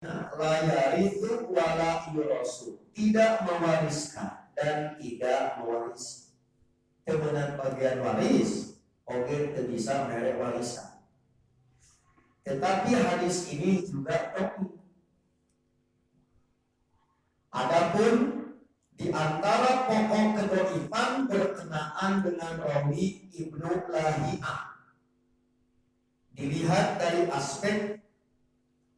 La yarithu wala yurasu, tidak mewariskan dan tidak mewarisi. Kemudian bagian waris, oke, bisa merek warisan. Tetapi hadis ini juga dhaif. Adapun di antara pokok kedhaifan berkenaan dengan rawi Ibnu Lahiyah, dilihat dari aspek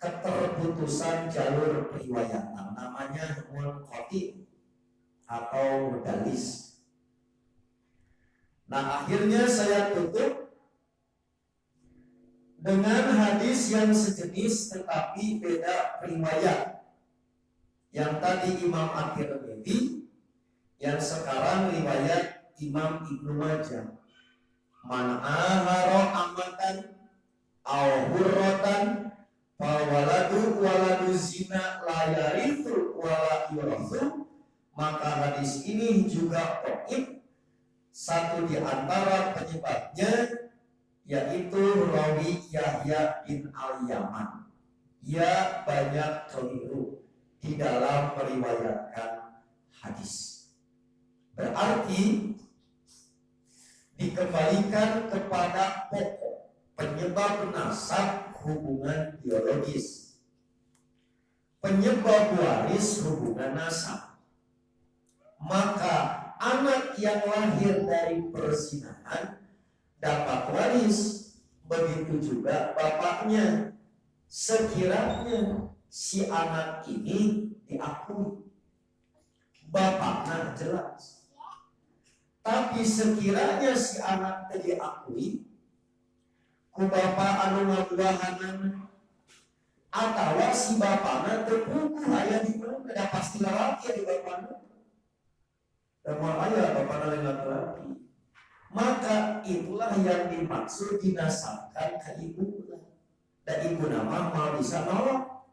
keterputusan jalur periwayatan, namanya munqati atau mudalis. Nah, akhirnya saya tutup dengan hadis yang sejenis tetapi beda riwayat. Yang tadi Imam At-Tirmidzi, yang sekarang riwayat Imam Ibnu Majah. Man ahara amatan aw hurratan waladu zina la yarithu wala yurathu, maka hadis ini juga dhaif. Satu di antara penyebabnya yaitu rawi Yahya bin Al-Yaman. Ia banyak keliru di dalam meriwayatkan hadis. Berarti dikembalikan kepada pokok penyebab nasab hubungan biologis, penyebab waris hubungan nasab. Maka anak yang lahir dari perzinahan dapat waris, begitu juga bapaknya, sekiranya si anak ini diakui. Bapaknya jelas. Tapi sekiranya si anak diakui ku bapak anu ngabuahanan, atau si bapaknya terpukuh ayah di mana, ada pasti laki di bapaknya. Sama ayah bapaknya laki-laki. Maka itulah yang dimaksud dinasabkan ke ibu. Dan ibu nama mau bisa nolak.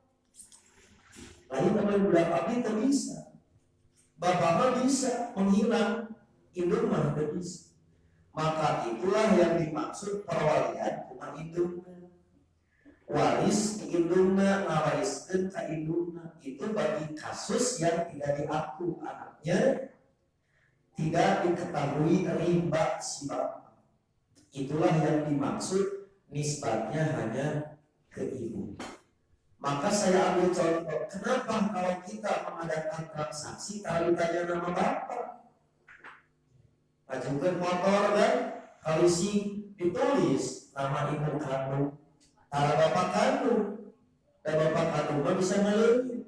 Lain teman budak abdi tak bisa. Bapak mah bisa menghilang, induk mah tak bisa. Maka itulah yang dimaksud perwalian rumah indukna. Waris indukna, ngawariskeun ka indukna. Itu bagi kasus yang tidak diaku anaknya, tidak diketahui riba si bapak. Itulah yang dimaksud nisbatnya hanya ke ibu. Maka saya ambil contoh, kenapa kalau kita mengadakan transaksi kalau ditanya nama bapak, ajukan motor kan, kalau isi ditulis nama ibu kandung, cara bapak kandung, dan bapak kandung mah bisa ngelih,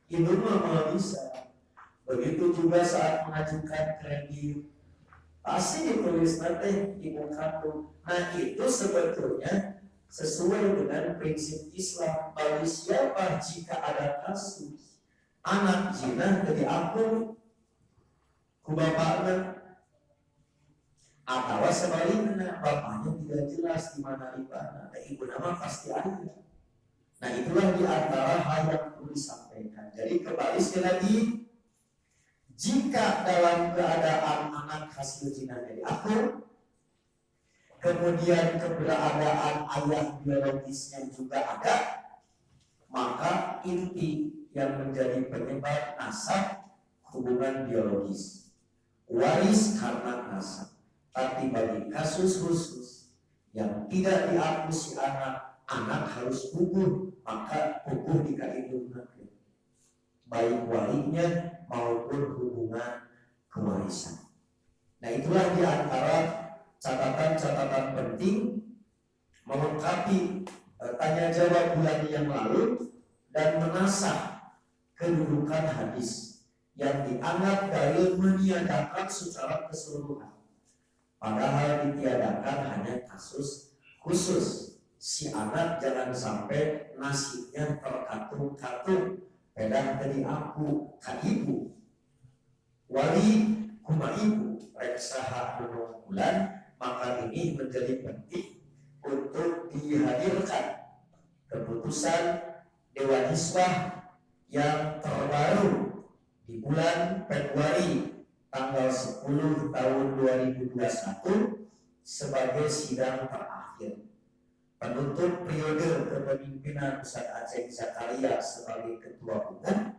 ibu mah bisa. Begitu juga saat mengajukan kredit, pasti ditulis nanti ibu kandung. Nah itu sebetulnya sesuai dengan prinsip Islam. Bagi siapa jika ada kasus anak zina jadi akun ku bapaknya, atau sebaliknya bapaknya tidak jelas di mana ribana, dan ibu nama pasti ada. Nah itulah di antara hal yang perlu disampaikan. Jadi kembali sekali lagi, jika dalam keadaan anak hasil zina jadi akun, kemudian keberadaan ayah biologisnya juga ada, maka inti yang menjadi penyebab nasab hubungan biologis, waris karena nasab. Tapi bagi kasus khusus yang tidak diakui si anak harus gugur, maka gugur di indukna, baik walinya maupun hubungan kewarisan. Nah itulah di antara catatan-catatan penting melengkapi tanya jawab bulan yang lalu dan menasah kedudukan hadis yang dianggap dalil meniadakan secara keseluruhan. Padahal ditiadakan hanya kasus khusus. Si anak jangan sampai nasibnya terkatung-katung, pedang dari aku ka ibu, wali kuma ibu reksaha bulan. Maka ini menjadi penting untuk dihadirkan keputusan Dewan Hizbah yang terbaru di bulan Februari tanggal 10 tahun 2021 sebagai sidang terakhir. penutup periode kepemimpinan Ustaz Aceh Zakaria sebagai Ketua Umum,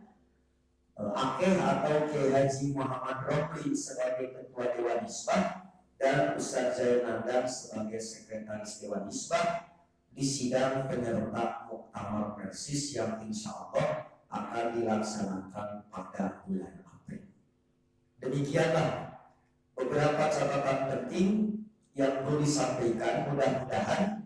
Akeh atau Kiai Haji Muhammad Romli sebagai Ketua Dewan Hizbah, dan Ustaz Zainandang sebagai Sekretaris Dewan Hizbah di sidang penyerta Muktamar Persis yang insya Allah akan dilaksanakan pada bulan April. Demikianlah beberapa catatan penting yang perlu disampaikan, mudah-mudahan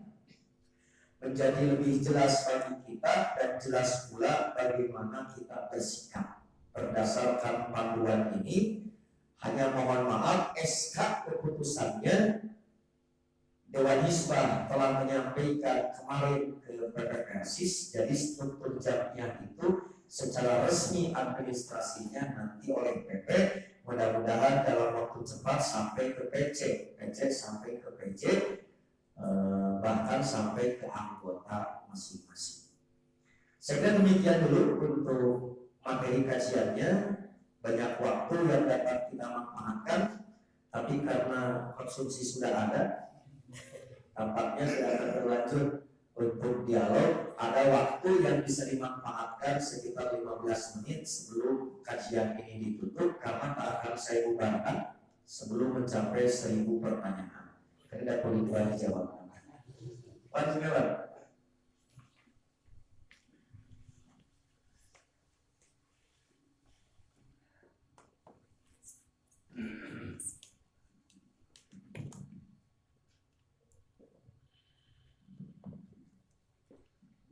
menjadi lebih jelas bagi kita dan jelas pula bagaimana kita bersikap berdasarkan panduan ini. Hanya mohon maaf, SK keputusannya Dewan Hizbah telah menyampaikan kemarin ke PP Persis, jadi struktur jamnya itu secara resmi administrasinya nanti oleh PP, mudah-mudahan dalam waktu cepat sampai ke PC sampai ke PJ, bahkan sampai ke anggota masing-masing. Saya kira demikian dulu untuk materi kajiannya. Banyak waktu yang dapat kita manfaatkan, tapi karena konsumsi sudah ada, tampaknya tidak akan berlanjut untuk dialog. Ada waktu yang bisa dimanfaatkan sekitar 15 menit sebelum kajian ini ditutup, karena tak akan saya bubarkan sebelum mencapai 1000 pertanyaan. Tidak perlu dijawab. Pak Jumiwan.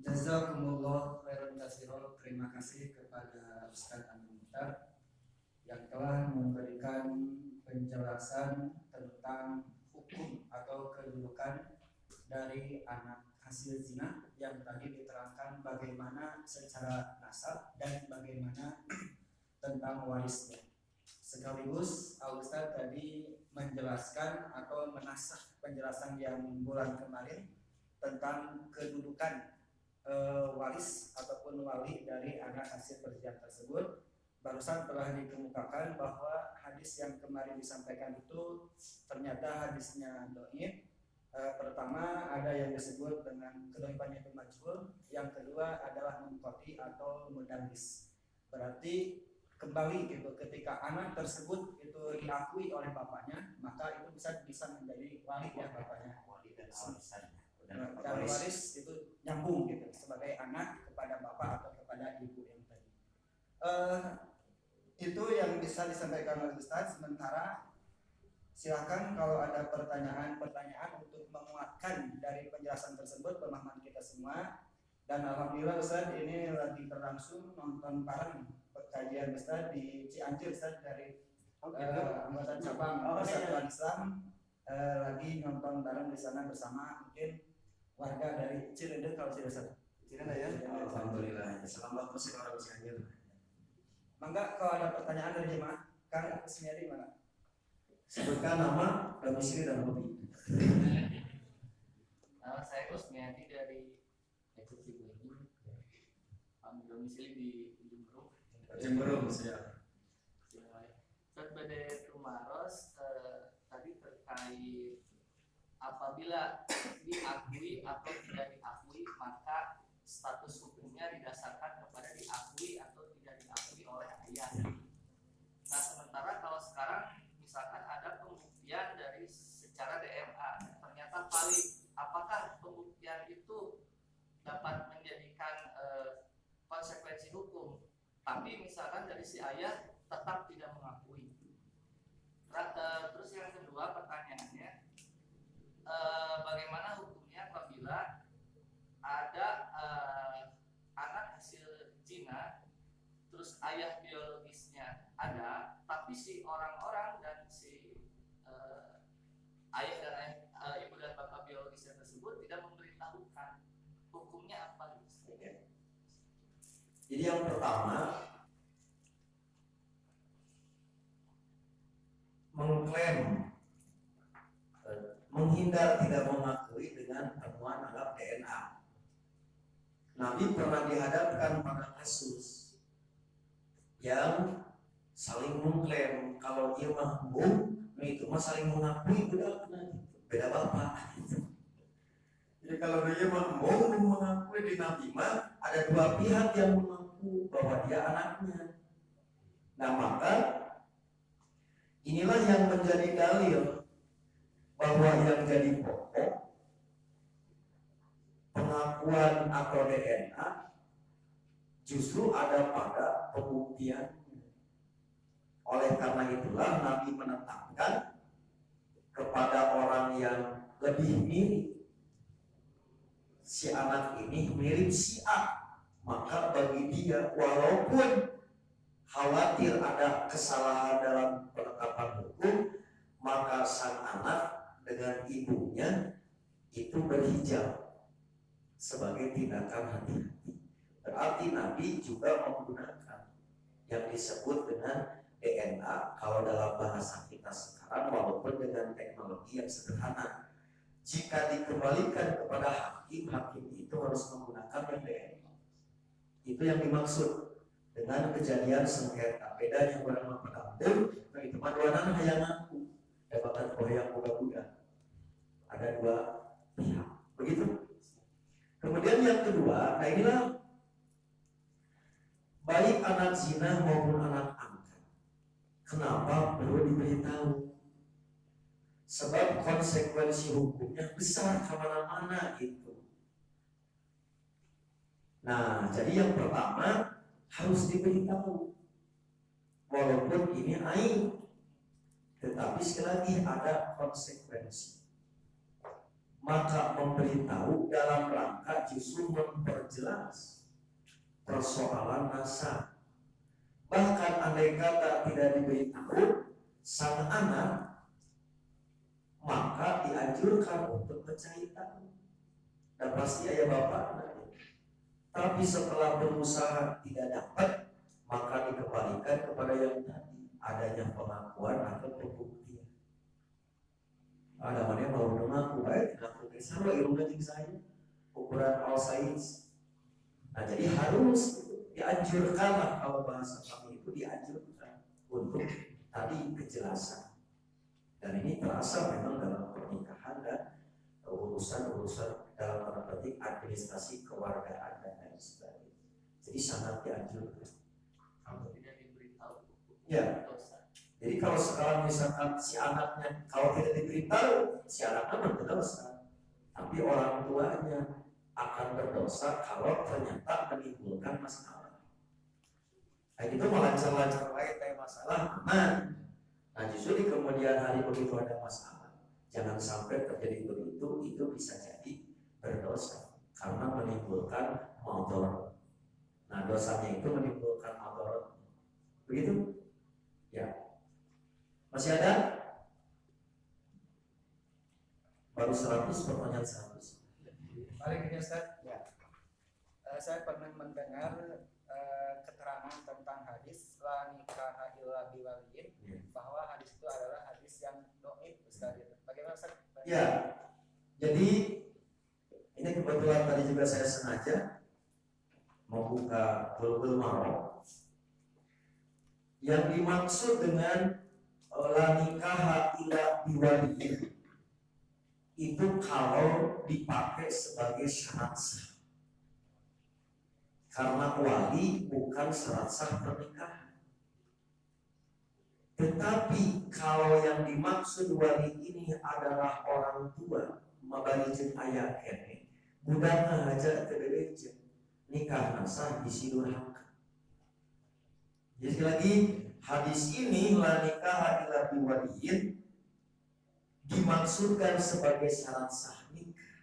Jazakumullah khairan katsiran. Terima kasih kepada Ustaz Abdul Mukhtar yang telah memberikan penjelasan tentang hukum atau kedudukan dari anak hasil zina yang tadi diterangkan bagaimana secara nasab dan bagaimana tentang warisnya. Sekaligus Ustaz tadi menjelaskan atau menasah penjelasan yang bulan kemarin tentang kedudukan waris ataupun wali dari anak hasil perzinan tersebut. Barusan telah dikemukakan bahwa hadis yang kemarin disampaikan itu ternyata hadisnya dhaif. Pertama ada yang disebut dengan kedhaifannya itu majhul, yang kedua adalah munqati atau mudallis. Berarti kembali gitu, ketika anak tersebut itu diakui oleh bapaknya, maka itu bisa menjadi wali ya bapaknya. Wali dan dan waris itu nyambung gitu sebagai anak kepada bapak atau kepada ibu yang tadi. Itu yang bisa disampaikan oleh Ustaz. Sementara silakan kalau ada pertanyaan untuk menguatkan dari penjelasan tersebut pemahaman kita semua. Dan alhamdulillah Ustaz ini lagi berlangsung nonton bareng kajian Ustaz di Cianjur Ustaz dari anggota cabang Persatuan Islam lagi nonton bareng di sana bersama mungkin warga dari Ciledug kalau tidak salah. Ciledug ya. Alhamdulillah. Selamat masih orang Cianjur. Mangga kalau ada pertanyaan dari jemaah, Kang Kusmiadi mana? Sebutkan nama, domisili dan hobi. Nama saya Kusmiadi dari Cibuin. Domisili di Jemberung saya. Saat pada Rumaros tadi terkait apabila diakui atau tidak diakui, maka status hukumnya didasarkan kepada diakui atau tidak diakui oleh ayah. Nah, sementara kalau sekarang misalkan ada pembuktian dari secara DNA ternyata valid, apakah pembuktian itu dapat menjadikan konsekuensi hukum? Tapi misalkan dari si ayah tetap tidak mengakui. Terus yang kedua pertanyaannya, bagaimana hukumnya apabila ada anak hasil zina, terus ayah biologisnya ada, tapi si orang-orang dan si ayah dan ibu dan bapak biologisnya tersebut tidak memberitahukan, hukumnya apa? Jadi yang pertama, mengklaim menghindar tidak mengakui dengan temuan alat DNA. Nabi pernah dihadapkan pada kasus yang saling mengklaim kalau ia mahbub, itu mah saling mengakui beda bapak. Jadi Jadi kalau dia mau mengakui di Nabi mah ada dua pihak yang mengaku bahwa dia anaknya. Nah maka inilah yang menjadi dalil bahwa yang jadi pokok pengakuan atau DNA justru ada pada pembuktiannya. Oleh karena itulah Nabi menetapkan kepada orang yang lebih mirip si anak ini mirip si A, maka bagi dia walaupun khawatir ada kesalahan dalam penetapan hukum, maka sang anak dengan ibunya itu berhijab sebagai tindakan hati-hati. Berarti Nabi juga menggunakan yang disebut dengan DNA kalau dalam bahasa kita sekarang, walaupun dengan teknologi yang sederhana. Jika dikembalikan kepada hakim, hakim itu harus menggunakan DNA. Itu yang dimaksud dengan kejadian sengketa. Bedanya barang pedambur, nah itu maduanan hayang aku dapatkan koyang budak-budak. Ada dua pihak, begitu. Kemudian yang kedua, nah inilah baik anak zina maupun anak angkat. Kenapa perlu diberitahu? Sebab konsekuensi hukumnya besar kemana-mana itu. Nah, jadi yang pertama harus diberitahu, walaupun ini aib, tetapi sekali lagi ada konsekuensi. Maka memberitahu dalam rangka justru memperjelas persoalan nasab. Bahkan andai kata tidak diberitahu sang anak, maka dianjurkan untuk mencari tahu. Dan pasti ayah bapak. Tapi setelah berusaha tidak dapat, maka dikembalikan kepada yang tadi, adanya pengakuan atau pembuktian. Ada mana mau mengaku baik, mengaku sama ilmunya jeung saya, ukuran all science. Nah jadi harus dianjurkanlah, kalau bahasa kami itu dianjurkan untuk tadi kejelasan. Dan ini terasa memang dalam pernikahan dan urusan-urusan dalam tanda petik administrasi keluargaan dan lain sebagainya. Jadi sangat dianjurkan. Kalau tidak diberitahu, Ya. dosa. Jadi kalau sekarang misalkan si anaknya kalau tidak diberitahu, si anaknya berdosa, tapi orang tuanya akan berdosa kalau ternyata menimbulkan masalah. Nah itu melancar-lancar baik kayak masalah aman. Nah justru di kemudian hari begitu ada masalah, jangan sampai terjadi begitu, itu bisa jadi berdosa karena menimbulkan madharat. Nah dosanya itu menimbulkan madharat. Begitu? Ya. Masih ada? Baru 100, pertanyaan 100. Paling ini Ustaz, ya. Saya pernah mendengar keterangan tentang hadis la nikaha illa biwaliyin, bahwa hadis itu adalah hadis yang dhaif, Ustaz. Bagaimana Ustaz? Ya. Jadi ini kebetulan tadi juga saya sengaja membuka Bulughul Maram. Yang dimaksud dengan la nikaha illa biwaliyin itu kalau dipakai sebagai syarat sah. Karena wali bukan syarat sah pernikahan. Tetapi kalau yang dimaksud wali ini adalah orang tua, mabalijin ayah kene, budak aja ke gereja, nikah sah disidurhaka. Jadi lagi hadis ini la nikah illa biwaliyin dimaksudkan sebagai syarat sah nikah.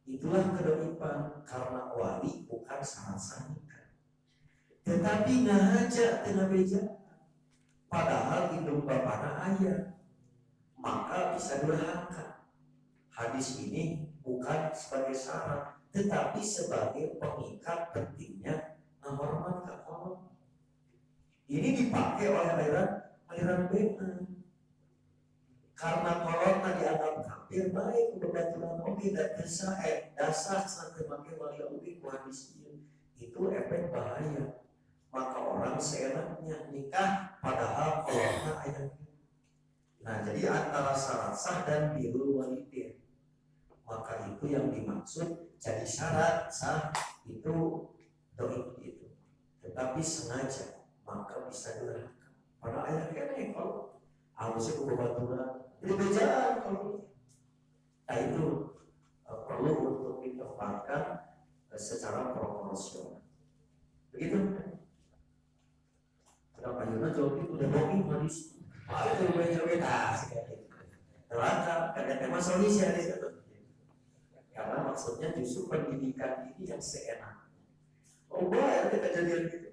Itulah kedaipan karena wali bukan syarat sah nikah. Tetapi ngajak tengah beja, padahal hidup bapakna ayah, maka bisa durhaka. Hadis ini bukan sebagai syarat, tetapi sebagai pengikat pentingnya menghormat Allah. Ini dipakai oleh aliran bid'ah. Karena kolotna dianggap kafir baik kebetulan oke dan dasar sampai makin walia ubi hadis itu efek bahaya. Maka orang seenaknya nikah padahal kolotna ayatnya. Nah jadi antara syarat sah dan birrul walidin, maka itu yang dimaksud jadi syarat sah itu doib itu. Tetapi sengaja maka bisa durhaka. Pada ayat kan kalau harusnya kubaturan jadi beda kalau itu perlu untuk ditempatkan secara proporsional. Begitu. Kenapa Yuna jawab itu udah booking manis? Itu beda-beda. Ternyata kadang-kadang solusi ada itu. Karena maksudnya justru pendidikan ini yang seenaknya. Oh boleh kita kejadian gitu.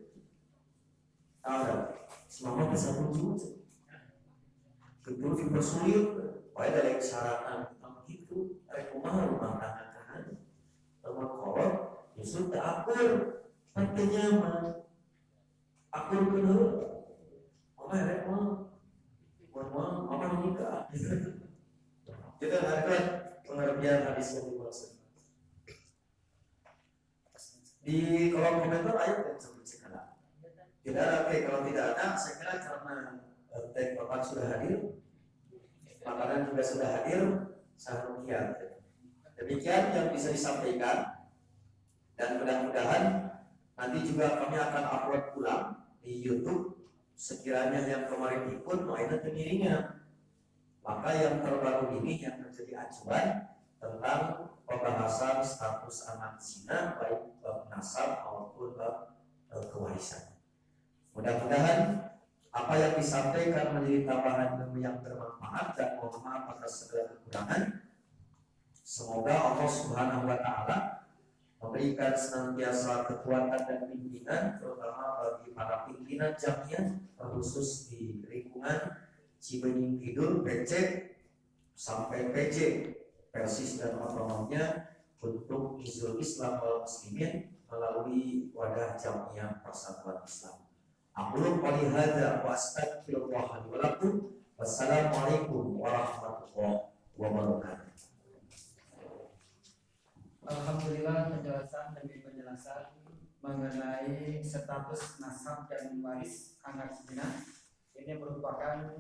Tahu semua bisa muncul. Itu dipersulit. Wah ada yang syarat itu. Rekomah rumah tangga tahan. Rumah kolot justru tak akur. Pentingnya mah akur bener. Apa ya rekomah? Mohon apa nikah? Kita harapkan pengertian hadis yang dimaksud. Di kolom komentar ayat yang sebut sekarang. Tidak ada, kalau tidak ada, saya kira karena tag Bapak sudah hadir, makanan juga sudah hadir, saya rukiat. Demikian yang bisa disampaikan, dan mudah-mudahan nanti juga kami akan upload ulang di YouTube. Sekiranya yang kemarin ikut, mainan pengiringan. Maka yang terbaru ini yang menjadi acuan tentang pembahasan status anak zina baik bab nasab maupun bab kewarisan. Mudah-mudahan apa yang disampaikan menjadi tambahan ilmu yang bermanfaat dan mohon maaf atas segala kekurangan. Semoga Allah Subhanahu wa taala memberikan senantiasa kekuatan dan pimpinan terutama bagi para pimpinan jamiah khusus di lingkungan Cibenying Kidul, PC sampai PC, Persis dan otonomnya untuk Hizbul Islam wal Muslimin melalui wadah jamiah Persatuan Islam. Aqulu qouli hadza wa astaghfirullah li wa lakum. Wassalamualaikum warahmatullahi wabarakatuh. Alhamdulillah penjelasan demi penjelasan mengenai status nasab dan waris anak zina. Ini merupakan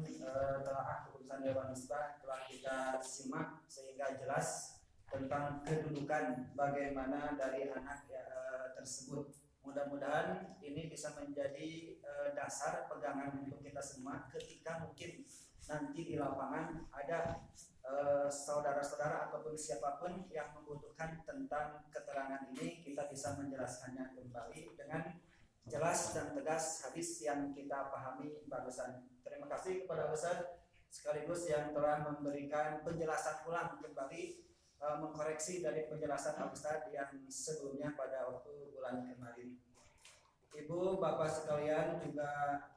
telaah keputusan Dewan Nisbah telah kita simak sehingga jelas tentang kedudukan bagaimana dari anak tersebut. Mudah-mudahan ini bisa menjadi dasar pegangan untuk kita semua ketika mungkin nanti di lapangan ada saudara-saudara ataupun siapapun yang membutuhkan tentang keterangan ini, kita bisa menjelaskannya kembali dengan jelas dan tegas hadis yang kita pahami barusan. Terima kasih kepada Ustaz sekaligus yang telah memberikan penjelasan ulang kembali, mengkoreksi dari penjelasan Ustaz yang sebelumnya pada waktu bulan kemarin. Ibu bapak sekalian juga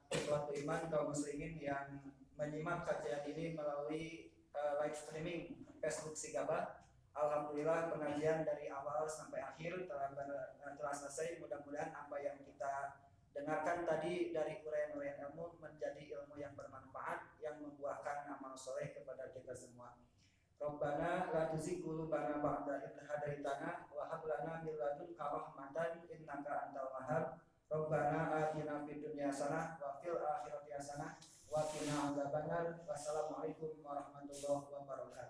suatu iman kaum muslimin yang menyimak kajian ini melalui live streaming Facebook Sigaba. Alhamdulillah pengajian dari awal sampai akhir telah selesai. Mudah-mudahan apa yang kita dengarkan tadi dari uraian-uraian ilmu menjadi ilmu yang bermanfaat yang membuahkan amal soleh kepada kita semua. Rabbana la tuzigh qulubana ba'da idh hadaitana wa hab lana min ladunka rahmatan innaka antal wahhab. Rabbana atina fid dunya hasanah wa fil akhirati hasanah wa qina adzabannar. Wassalamualaikum warahmatullahi wabarakatuh.